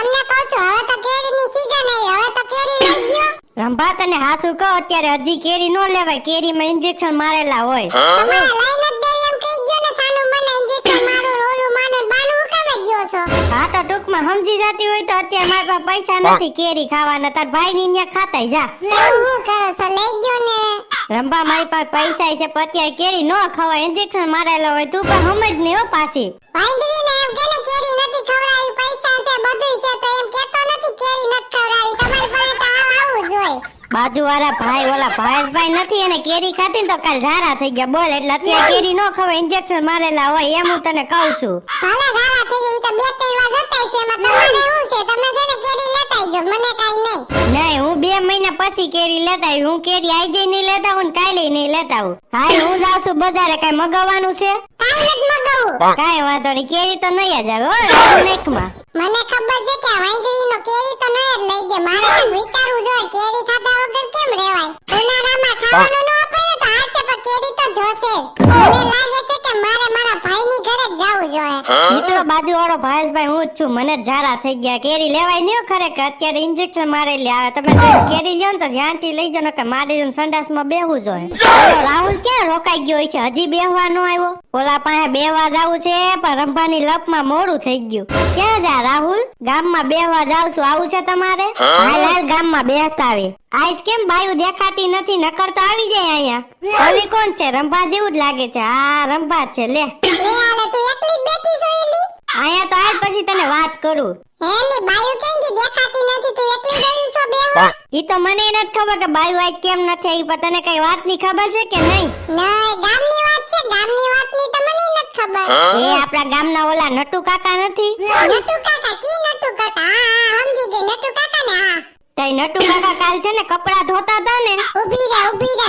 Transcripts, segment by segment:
તમને કહું છું હવે તો કેરીની સીઝન આવી, હવે તો કેરી લઈ ગયો. રંભા તને હાસુ કહો, અત્યારે હજી કેરી નો લેવાય, કેરીમાં ઇન્જેક્શન મારેલા હોય. તમારે લઈને જ દે એમ કહી ગયો ને, સાનું મને ઇન્જેક્શન મારું ને ઓલું મારું ને બાનું હું કામે ગયો છો? હા તો ટૂંકમાં સમજી જતી હોય તો અત્યારે મારા પાસે પૈસા નથી કેરી ખાવાના, તાર ભાઈ ની ન્યા ખાતાય જા. હું કરો છો, લઈ ગયો ને. રંભા મારી પાસે પૈસા છે પણ અત્યારે કેરી નો ખવાય, ઇન્જેક્શન મારેલા હોય, તું પણ સમજ ને હો પાછી. વાંદરીને એમ કે ને કેરી નથી ખવડાવી, પૈસા છે બધુંય છે તો એમ કેતો નથી કેરી નથી ખવડાવી. તમારી પાસે તો આવું જ હોય. બાજુવાળા ભાઈ ઓલા ભાવેશભાઈ નથી એને કેરી ખાધી ને તો કાલ ઝારા થઈ ગયા બોલ, એટલે અત્યારે કેરી નો ખવાય, ઇન્જેક્શન મારેલા હોય એમ હું તને કહું છું. ભલે ધારા થઈ ગઈ તો બે ત્રણ વાર જતાય છે, એમાં તમારે શું છે? તમે છે ને કેરી લેતાય જો, મને કાઈ નહીં. નહીં, હું 2 મહિના પછી કેરી લેતા આવી, હું કેરી આજે નહીં લેતા હું કાલે નહીં લેતા હું. હાય હું જાઉં છું બજારે, કઈ મગાવવાનું છે? કાઈ નથી મગાવું. કાઈ વાંધો નહીં, કેરી તો નહીં જ આવે હો નાખમાં. મને ખબર છે કે વાંદરીનો કેરી તો નહીં જ લઈ દે, મારે પણ વિચારવું જોઈએ કેરી ખાધા વગર કેમ રહેવાય. ઉનાળામાં ખાવાનું ન આપે ને તો આ છે પણ કેરી તો જોશે જ. મને લાગે છે કે મારે મારા ભાઈની ઘરે જ જવું જોઈએ. મિત્રો બાજુવાળો ભાવેશભાઈ હું જ છું, મને જ ઝારા થઈ ગયા, કેરી લેવાય નહીં ખરેખર, અત્યારે ઇન્જેક્શન મારેલી આવે. તમે કેરી લ્યો ને તો ધ્યાનથી લઈ જાઓ કે મારી સંડાસમાં બેહવું જોઈએ. રાહુલ ક્યાં રોકાઈ ગયો છે, હજી બેહવા ન આવ્યો? ઓલા પાસે બેહવા જાવું છે પણ રંભાની લપમાં મોડું થઈ ગયું. ક્યાં જા રાહુલ? ગામમાં બેહવા જાવ છું, આવું છે તમારે? હાલ હાલ ગામમાં બેહતા આવે. આજ કેમ બાયુ દેખાતી નથી, નકર તો આવી જાય અહીંયા. ઓલી કોણ છે? રંભા જેવું જ લાગે છે. હા રંભા છે. લે લે આલે તું એકલી જ બેઠી છો એલી? અહીંયા તો આજ પછી તને વાત કરું. હેલી બાયુ કેમ કે દેખાતી નથી, તું એકલી ગઈ છો બેહવા? ઈ તો મને નથી ખબર કે બાયુ આજ કેમ નથી આવી, પણ તને કઈ વાતની ખબર છે કે નહીં? નહીં, ગામની વાત છે, ગામની વાતની તો મને નથી ખબર. એ આપણા ગામના ઓલા નટુ કાકા નથી? નટુ કાકા કી નટુ કાકા? હા સમજી ગઈ, નટુ કાકા ને. હા તઈ નટુ કાકા કાલ છે ને કપડા ધોતા હતા ને. ઊભી રે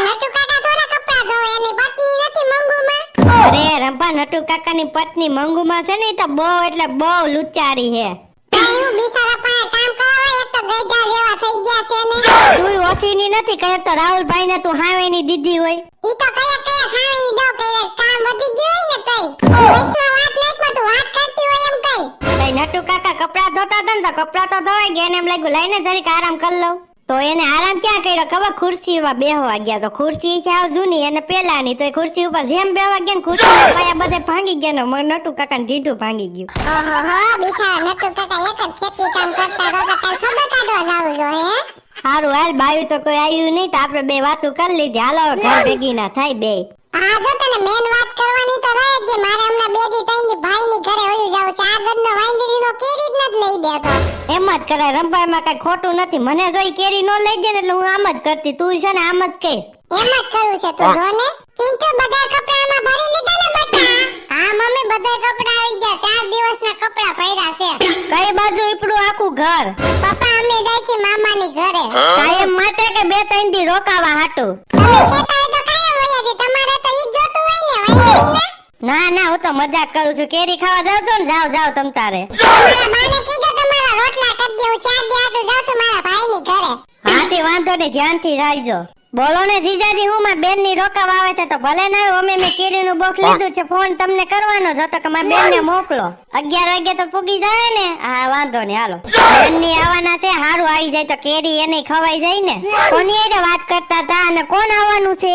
નટુ કાકા થોડા કપડા ધોવે, એની પત્ની નથી મંગુમાં? અરે રંભા નટુ કાકાની પત્ની મંગુમાં છે ને, ઈ તો બહુ એટલે બહુ લુચારી હે. કઈ હું બિચારા પાસે કામ કરાવે, એક તો ગઈઢા જેવા થઈ ગયા છે ને. તું ઓછીની નથી કહે તો રાહુલભાઈ ને તું હાવેની દીદી હોય. ઈ તો કયા ખાવાની દો કે કામ વધી ગયું હોય ને તઈ વૈષ્ણવ વાત નાખમાં તું વાત કરતી હોય એમ કઈ. તઈ નટુ કાકા કપડા ધોતા હતા ને તો કપડા તો ધોવાઈ ગયા, એને એમ લાગ્યું લઈને જરીક આરામ કરી લઉં. તો એને આરામ ક્યાં કર્યો ખબર? ખુરશીમાં બેહવા ગયા. તો ખુરશી છે આવ જૂની અને પેલાની, તો એ ખુરશી ઉપર જેમ બેહવા ગયા ને ખુરશીના પાયા બધે ભાંગી ગયા ને નટુ કાકાને ઢીઢું ભાંગી ગયું. ઓહો હો બિચારા નટુ કાકા એક જ ખેતી કામ કરતા રહો તો કાલ ખબર કાઢવા જાવું જોઈએ. હે હારું હાલ, બાયું તો કોઈ આવ્યું નહીં તો આપણે બે વાતો કરી લીધી, હાલો હવે ઘર ભેગી ના થાય બે. હા જો તને મેન વાત કરવાની તો રહે કે મારે હમણાં 2 દી 3 દી ભાઈની ઘરે વયું જાવું છે. આગળનો વાંદરીનો કેરી જ નથી લઈ દેતો. એમ જ કરે રંભાઈમાં કઈ ખોટું નથી, મને જોઈ કેરી નો લઈ દે ને એટલે હું આમ જ કરતી, તું છે ને આમ જ કે. એમ જ કરું છે તું જો ને. ચિંટુ બધા કપડામાં ભરી લીધા ને બટા? હા મમ્મી બધા કપડા આવી ગયા, 4 દિવસના કપડા ભર્યા છે. કઈ બાજુ ઈપડું આખું ઘર? પપ્પા અમે જાય છે મામાની ઘરે. કાયમ માટે કે 2-3 દી રોકાવા હાટું? તમે કહેતા હોય તો કાયમ વયા છે, તમારે તો ઈ જ જોતું હોય ને વાંદરીને. ના ના હું તો મજાક કરું છું, કેરી ખાવા જાવ છો ને? જાવ જાવ તમ તારે. તમારા બાને કીધું તમારા રોટલા કરી દેવું, 4 દી આટલું જાવ છું મારા ભાઈની ઘરે. હા તે વાંધો નહીં, ધ્યાનથી રાખજો. બોલો ને જીજાજી, હું મારી બેન ની રોકાવા આવે છે તો ભલે ના આવે, અમે કેરીનું બોક્સ લીધું છે, ફોન તમને કરવાનો જ હતો કે મારી બેન ને મોકલો. 11 વાગે તો પૂગી જાય ને. હા વાંધો નહીં, હાલો. બેન ની આવવાના છે, હારું આવી જાય તો કેરી એને ખવાઈ જાય ને. કોની એને વાત કરતા હતા અને કોણ આવવાનું છે?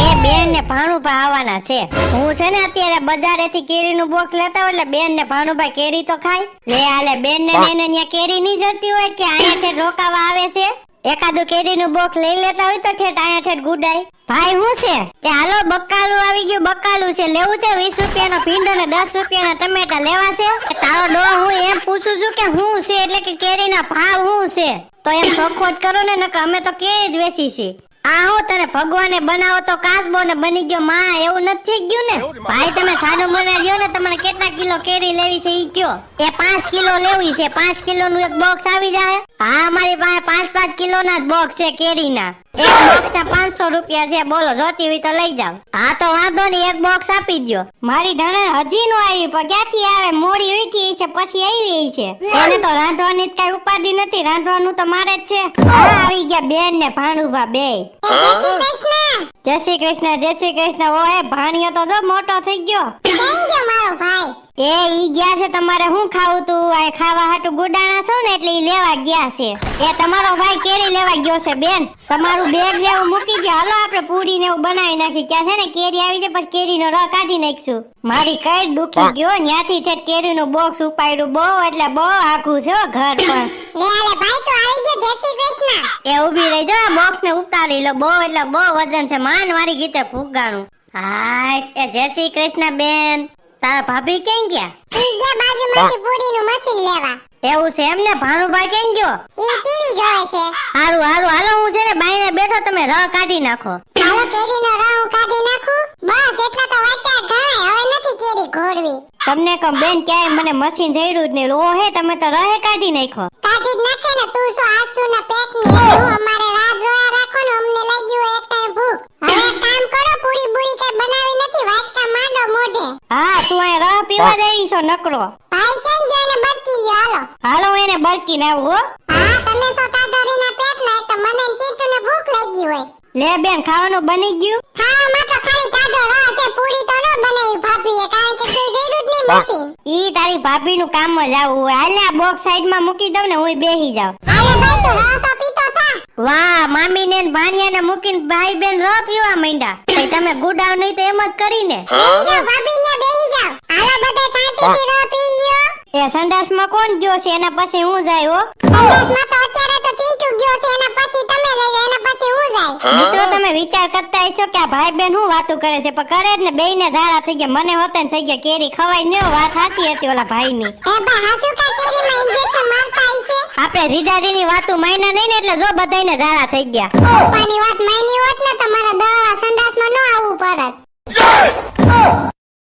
એ બેન ને ભાણુભા આવવાના છે. હું છે ને અત્યારે બજારેથી કેરીનું બોક્સ લેતા હોય એટલે બેન ને ભાણુભાઈ કેરી તો ખાય. લે હાલે બેન ને ત્યાં કેરી નહીં જતી હોય કે અહીંયા રોકાવા આવે છે? એકાદું કેરીનું બોક્સ લઈ લેતા હોય તો ઠેઠ અહીંયા ઠેઠ ગુડાય. ભાઈ હું છે કે હાલો બકાલું આવી ગયું, બકાલું છે લેવું છે? 20 રૂપિયાનો ભીંડો ને 10 રૂપિયાના ટમેટા લેવા છે? તારો ડો હું એમ પૂછું છું કે હું છે એટલે કે કેરીના ભાવ હું છે, તો એમ ચોખ્ખો જ કરો ને, નકર અમે તો કેરી જ વેચી છે. આ હું તને ભગવાને બનાવો તો કાચબો ને બની ગયો માં, એવું નથી થઈ ગયું ને? ભાઈ તમે સાનું બનાવ્યો ને, તમને કેટલા કિલો કેરી લેવી છે ઈ કયો? એ 5 કિલો લેવી છે, 5 કિલોનું એક બોક્સ આવી જાય. હા અમારી પાસે 5-5 કિલોના જ બોક્સ છે કેરીના, એક બોક્સ ના 500 રૂપિયા છે. બોલો જોતી હોય તો લઈ જાવ. હા તો વાંધો નહીં, એક બોક્સ આપી દો. મારી ઢણે હજી નો આવી, પણ ક્યાંથી આવે? મોડી ઉઠી છે પછી આવી છે, એને તો રાંધવાની કઈ ઉપાધિ નથી, રાંધવાનું તો મારે જ છે. હા આવી ગયા બેન ને ભાણુભા બે. જય શ્રી કૃષ્ણ. જય શ્રી કૃષ્ણ, જય શ્રી કૃષ્ણ. ઓય ભાણિયો તો જો મોટો થઈ ગયો. કેમ ગયો મારો તમારો ભાઈ? એ ઈ ગયા છે તમારે શું ખાવું તું આ ખાવા હાટુ ગુડાણા છો ને એટલે ઈ લેવા ગયા છે એ તમારો ભાઈ કેરી લેવા ગયો છે બેન તમારું બેગ લેવું મૂકી દે હાલો આપણે પૂરી ને એવું બનાવી નાખી ક્યાં છે ને કેરી આવી જાય પછી કેરીનો રસ કાઢી નાખશું મારી કઈ દુખી ગયો ન્યાથી ઠેઠ કેરીનું બોક્સ ઉપાડ્યું બહુ એટલે બહુ આઘું છે હો ઘર પણ લે આલે ભાઈ તો આવી ગયો. જય શ્રી કૃષ્ણ. એ ઊભી રહી જો બોક્સ ને ઉતારી લો બહુ એટલે બહુ વજન છે માન વાળી ગીતે ફૂગાણું હાય એ જય શ્રી કૃષ્ણ બેન તારા ભાભી ક્યાં ગયા ઈ ગયા બાજુમાંથી પૂરીનું મશીન લેવા. એવું છે એમને ભાનુભાઈ ક્યાં ગયો ઈ ટીવી જોવે છે. હારું હારું હાલો હું છે ને બાઈને બેઠો તમે રહ કાઢી નાખો હાલો કેરીનો રસ હું કાઢી નાખું. બસ એટલા તો વાટ્યા ઘણાય હવે નથી કેરી ઘોરવી. તમને કહું બેન ક્યાંય મને મશીન જઈરું જ નહીં ઓહે તમે તો રહે કાઢી નાખો કાઢી જ નાખે ને તું શું આસુના પેટની એટલે હું અમારે રાહ જોયા રાખો ને અમને લાગ્યું હોય એક ટાઈમ ભૂખ. હવે એક કામ કરો પૂરી બુરી કઈ બનાવી નથી વાટકા માંડો મોઢે. હા તું અહીં રહ પીવા દેવી છો નકરો ભાઈ કેમ ગયો ને બરકી ગયો હાલો. હાલો હું એને બળકી ને આવું હો હા તમે સો ટાઢોરીના પેટના એક તો મને ને ચીટુને ભૂખ લાગી હોય. લે બેન ખાવાનું બની ગયું ખાવામાં તો ખાલી ટાઢો રસ છે પૂરી તો ન બનાવી ભાભીએ કારણ કે કઈ જઈરું જ નહીં મશીન. ઈ તારી ભાભી નું કામ જ આવું હોય હાલ આ બોક્સ સાઈડ માં મૂકી દઉં ને હું બેહી જાઉં અરે ભાઈ તું રસ તો પીતો થા. વાહ મામી ને ભાણિયા ને મૂકીને ભાઈ બેન રહ પીવા માંડ્યા તઈ તમે ગુડાવ નહીં તો એમ જ કરીને બેહી જાઓ ભાભી ને બેહી જાઓ. હાલો બધા શાંતિથી રસ પી લ્યો. એ સંડાસ માં કોણ ગયો છે એના પછી હું જાય હો સંદેશમાં તો અત્યારે તો ચીંટુ ગયો છે એના પછી તમે લઈ જાઓ એના પછી હું જાય. મિત્રો તમે વિચાર કરતા હશો કે આ ભાઈ બેન શું વાતું કરે છે પણ કરે જ ને બેયને ઝાડા થઈ ગયા મને હોતે ને થઈ ગયા કેરી ખવાય ને વાત સાચી હતી ઓલા ભાઈ ની એ બા હાસુ કા કેરીમાં ઇન્જેક્શન મારતા હઈ છે. આપણે જીજાજી ની વાતું માયના નહીં ને એટલે જો બધાયને ઝાડા થઈ ગયા પપ્પાની વાત માની હોત ને તો મારા દવા સંડાસમાં ન આવવું પડત.